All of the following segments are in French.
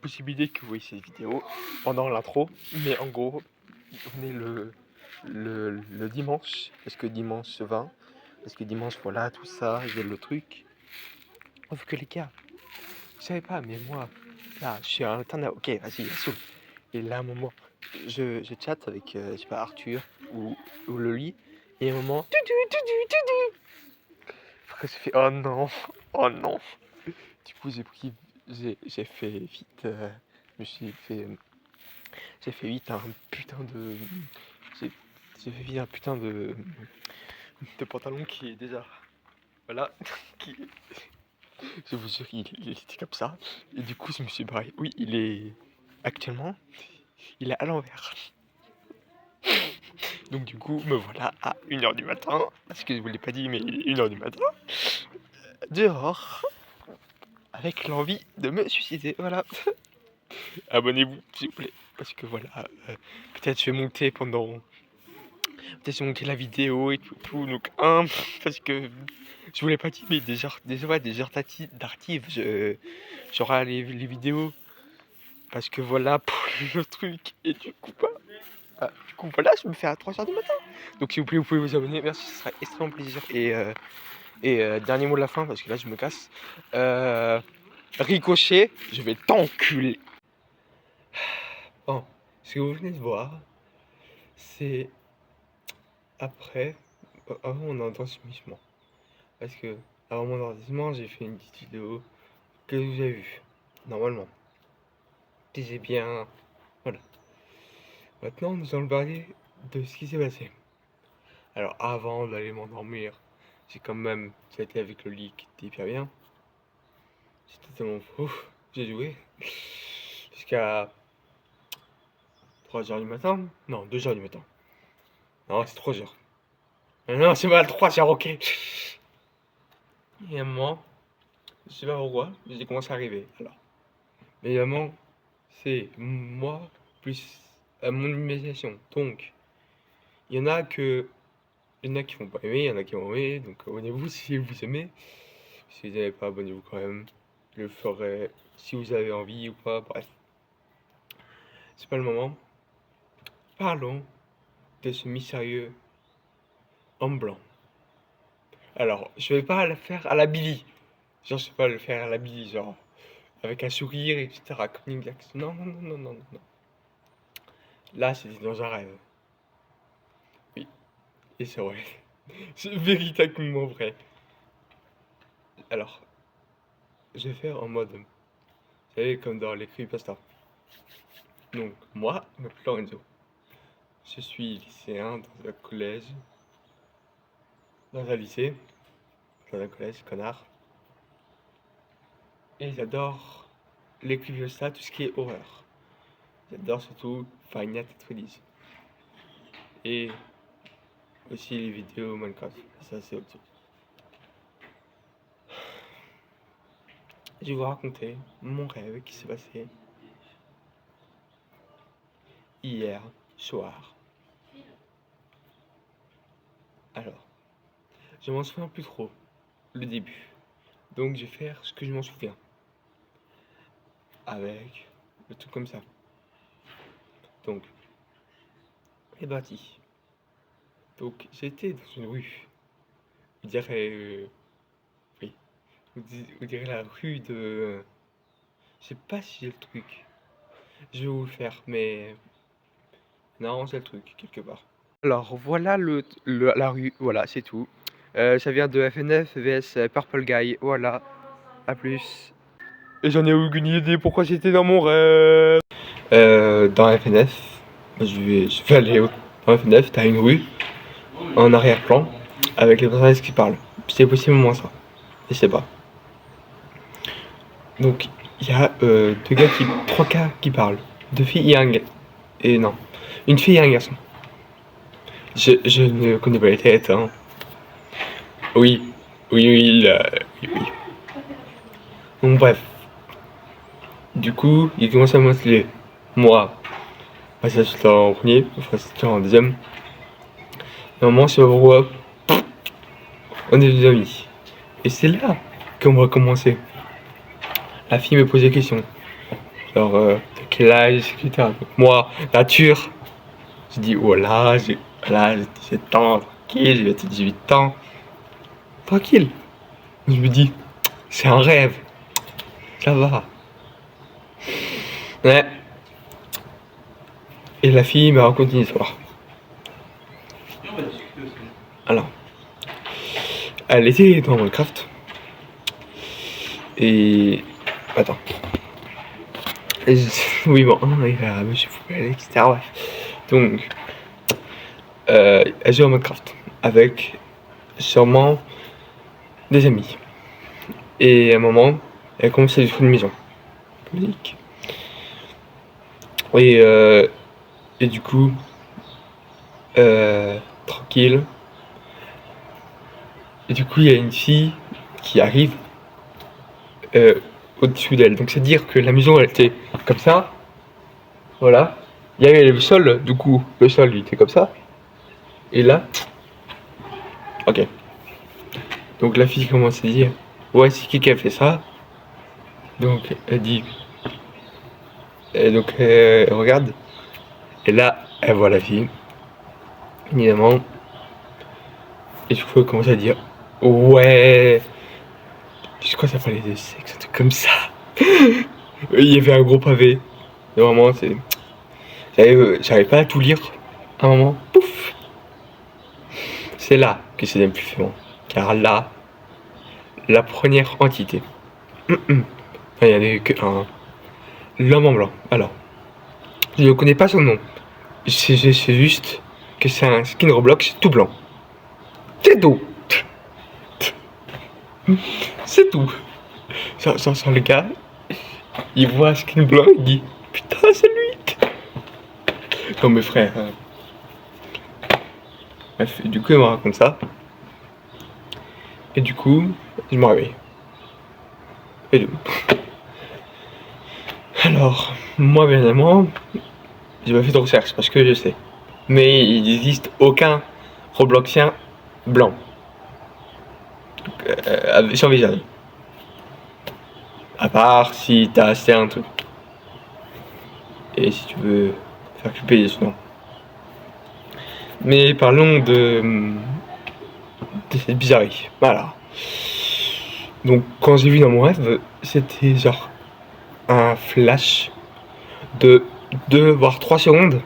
possibilité que vous voyez cette vidéo pendant l'intro, mais en gros, on est le dimanche, parce que dimanche 20, parce que dimanche, voilà, tout ça, il y a le truc. Sauf que les gars, je savais pas, mais moi, là, je suis un internat, ok, vas-y, assume. Et là, à un moment, je chatte avec, je sais pas, Arthur ou Loli, et à un moment, après, je fais, oh non, oh non. Du coup, j'ai fait vite, je me suis fait, j'ai fait vite un putain de, j'ai fait vite un putain de pantalon qui est déjà, voilà, qui, je vous jure, il était comme ça. Et du coup, je me suis barré. Oui, il est actuellement, il est à l'envers. Donc du coup, me voilà à 1h du matin, parce que je vous l'ai pas dit, mais il est 1h du matin, dehors, avec l'envie de me suicider, voilà. Abonnez-vous, s'il vous plaît, parce que voilà, peut-être je vais monter pendant... Peut-être je vais monter la vidéo et tout, donc parce que je vous l'ai pas dit, mais des heures d'archives, j'aurai les vidéos, parce que voilà, pour le truc, et du coup, du coup voilà, je me fais à 3h du matin. Donc s'il vous plaît, vous pouvez vous abonner, merci, ce sera extrêmement plaisir. Et dernier mot de la fin, parce que là je me casse. Ricochet, je vais t'enculer. Bon, ce que vous venez de voir, c'est après, avant mon endormissement. Parce que avant mon endormissement, j'ai fait une petite vidéo que vous avez vue, normalement. Disais bien, voilà. Maintenant, nous allons parler de ce qui s'est passé. Alors, avant d'aller m'endormir, j'ai quand même été avec le lit qui était hyper bien. C'était tellement faux. J'ai joué jusqu'à 3h du matin. Non, 2h du matin. Non, c'est 3h. Non, c'est mal, 3h, ok. Et à un moment, je sais pas pourquoi, j'ai commencé à arriver. Alors, évidemment, c'est moi plus mon imagination. Donc, il y en a qui vont pas aimer, il y en a qui vont aimer. Donc, abonnez-vous si vous aimez. Si vous n'avez pas, abonnez-vous quand même. Je le ferai si vous avez envie ou pas. Bref, c'est pas le moment. Parlons de ce mystérieux homme blanc. Alors, je vais pas le faire à la Billy. Genre, je vais pas le faire à la Billy, genre, avec un sourire, etc. Comme Nick Jackson. Non, non, non, non, non, non. Là, c'était dans un rêve. Oui, et c'est vrai. C'est véritablement vrai. Alors, je vais faire en mode, vous savez, comme dans les creepypasta. Donc, moi, je m'appelle Lorenzo. Je suis lycéen dans un collège. Dans un lycée. Dans un collège, connard. Et j'adore les creepypasta, tout ce qui est horreur. J'adore surtout Five Nights at Freddy's. Et aussi les vidéos Minecraft. Ça, c'est autre chose. Je vais vous raconter mon rêve qui s'est passé hier soir. Alors, je m'en souviens plus trop, le début. Donc je vais faire ce que je m'en souviens. Avec le truc comme ça. Donc, c'est parti. Donc, j'étais dans une rue. Vous direz, oui. Vous direz la rue de... Je sais pas si j'ai le truc. Je vais vous le faire, mais... Non, j'ai le truc, quelque part. Alors, voilà la rue, voilà, c'est tout. Ça vient de FNF vs Purple Guy, voilà. A plus. Et j'en ai aucune idée pourquoi j'étais dans mon rêve. Dans FNF, je vais aller dans FNF, t'as une rue, en arrière-plan, avec les personnages qui parlent. C'est possiblement ça, je sais pas. Donc, il y a trois gars qui parlent. Deux filles et un gars. Et non, une fille et un garçon. Je ne connais pas les têtes, hein. Oui, oui. Donc bref. Du coup, il commence à m'installer. Moi, ça c'était en premier, enfin c'était en deuxième. Et à un moment, c'est pourquoi on est des amis. Et c'est là qu'on va commencer. La fille me pose des questions. genre de quel âge, etc. Donc moi, nature, je dis voilà, j'ai 17 ans, tranquille, j'ai bientôt 18 ans, tranquille. Je me dis, c'est un rêve, ça va. Ouais. Et la fille m'a raconté une histoire. Alors, elle était dans Minecraft. Et. Attends. Oui, bon, monsieur Poubelle, etc. Ouais. Donc, elle joue à Minecraft avec sûrement des amis. Et à un moment, elle commence à détruire une maison. Musique. Et du coup, tranquille. Et du coup, il y a une fille qui arrive au-dessus d'elle. Donc, c'est dire que la maison, elle était comme ça. Voilà. Il y avait le sol, du coup, le sol, il était comme ça. Et là, ok. Donc, la fille commence à dire, ouais, c'est qui a fait ça? Donc, elle dit, et donc, elle regarde. Et là, elle voit la fille, évidemment. Et du coup, elle commence à dire, ouais. Je crois que ça parlait de sexe, un truc comme ça. Il y avait un gros pavé. Et vraiment, c'est. J'arrive pas à tout lire. À un moment, pouf. C'est là que c'est le plus flippant. Car là, la première entité. Il n'y avait que un. L'homme en blanc. Alors, je ne connais pas son nom. C'est juste que c'est un skin Roblox tout blanc. C'est tout. C'est tout. Sans le gars, il voit un skin blanc, il dit putain, c'est lui. Comme mes frères. Bref, du coup, il me raconte ça. Et du coup, je me réveille. Et tout. Alors, moi, bien évidemment, j'ai pas fait de recherche parce que je sais. Mais il n'existe aucun Robloxien blanc. Sur visage. À part si t'as acheté un truc. Et si tu veux faire culper des noms. Mais parlons de cette bizarrerie. Voilà. Donc quand j'ai vu dans mon rêve, c'était genre un flash de 2 voire 3 secondes.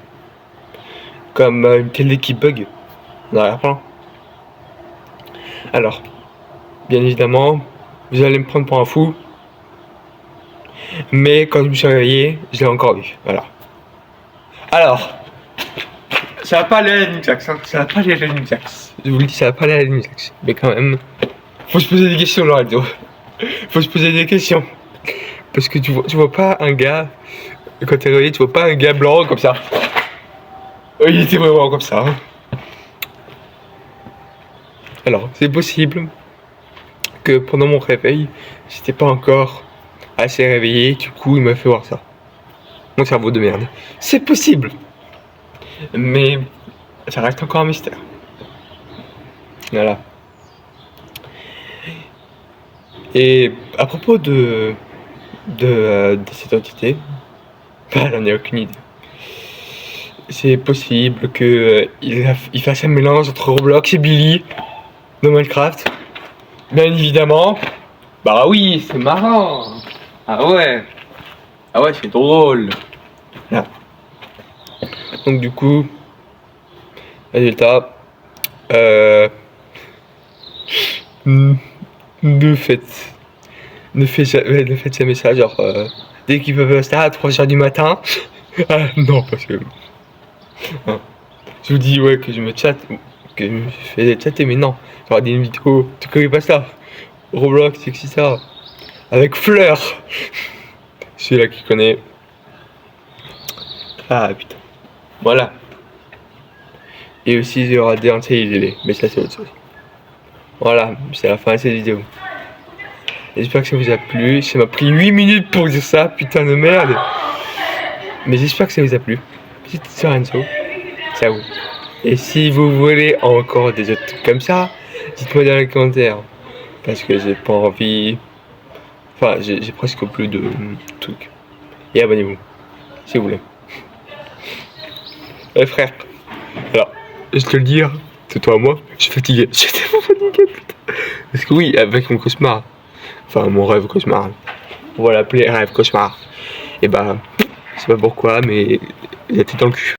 Comme une télé qui bug en arrière-plan. Alors, bien évidemment, vous allez me prendre pour un fou. Mais quand je me suis réveillé, je l'ai encore vu. Voilà. Alors, ça va pas aller à la Nunchax, hein. Ça va pas aller à la Nunchax. Je vous le dis, ça va pas aller à la Nunchax. Mais quand même, faut se poser des questions, Lorenzo. Faut se poser des questions. Parce que tu vois pas un gars, quand t'es réveillé, tu vois pas un gars blanc comme ça. Il était vraiment comme ça. Hein. Alors, c'est possible que pendant mon réveil, j'étais pas encore assez réveillé, du coup, il m'a fait voir ça. Mon cerveau de merde. C'est possible. Mais ça reste encore un mystère. Voilà. Et à propos de cette entité, j'en ai aucune idée. C'est possible que il fasse un mélange entre Roblox et Billy de Minecraft. Bien évidemment. Bah oui, c'est marrant. Ah ouais. Ah ouais, c'est drôle. Là. Donc du coup, résultat, ne faites jamais ça, genre dès qu'ils peuvent rester à 3h du matin. Ah, non, parce que hein, je vous dis ouais que je me chatte, que je fais chatter, mais non, genre des vidéos, tu connais pas ça, Roblox, etc. Avec Fleur, celui-là qui connaît. Ah putain, voilà. Et aussi il y aura des anti-ILD, mais ça c'est autre chose. Voilà, c'est la fin de cette vidéo. J'espère que ça vous a plu. Ça m'a pris 8 minutes pour dire ça, putain de merde. Mais j'espère que ça vous a plu. Petite Lorenzo. Ciao. Et si vous voulez encore des autres trucs comme ça, dites-moi dans les commentaires. Parce que j'ai pas envie. Enfin, j'ai presque plus de trucs. et abonnez-vous, si vous voulez. Ouais frère, alors, je te le dis, hein, c'est toi à moi, je suis fatigué. J'étais tellement fatigué, putain. Parce que oui, avec mon cauchemar, enfin mon rêve cauchemar, on va l'appeler rêve cauchemar. Et bah, je sais pas pourquoi, mais il a été dans le cul.